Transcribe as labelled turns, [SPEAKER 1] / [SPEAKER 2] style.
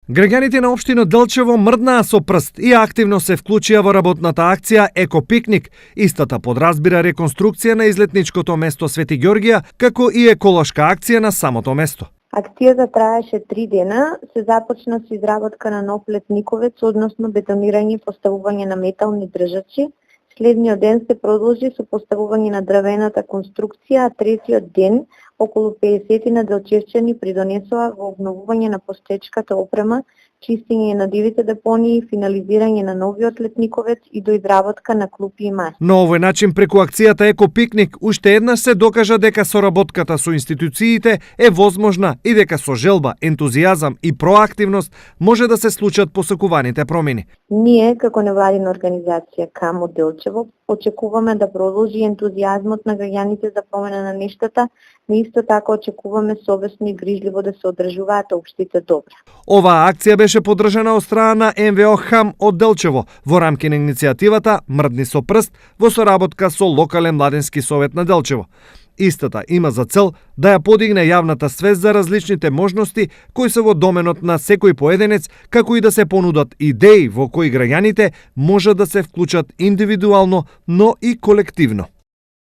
[SPEAKER 1] Граѓаните на општина Делчево мрднаа со прст и активно се вклучија во работната акција Еко пикник. Истата подразбира реконструкција на излетничкото место Свети Ѓоргија, како и еколошка акција на самото место.
[SPEAKER 2] Акцијата траеше 3 дена, се започна со изработка на нов летниковец, односно бетонирање и поставување на метални држачи. Следниот ден се продолжи со поставување на дрвената конструкција, а третиот ден околу 50 на делчевчани придонесоа во обновување на постоечката опрема, чистење на дивите депонии, финализирање на новиот летниковец и до изработка на клупи и маси.
[SPEAKER 1] На овој начин, преку акцијата Еко пикник, уште еднаш се докажа дека соработката со институциите е возможна и дека со желба, ентузијазам и проактивност може да се случат посакуваните промени.
[SPEAKER 2] Ние, како невладина организација КАМО Делчево, очекуваме да продолжи ентузијазмот на граѓаните за промена на нештата, но исто така очекуваме совесно и грижливо да се одржуваат општите добра.
[SPEAKER 1] Оваа акција беше поддржана од страна на НВО ХАМ од Делчево во рамки на иницијативата Мрдни со прст во соработка со локален младенски совет на Делчево. Истата има за цел да ја подигне јавната свест за различните можности кои се во доменот на секој поединец, како и да се понудат идеи во кои граѓаните може да се вклучат индивидуално, но и колективно.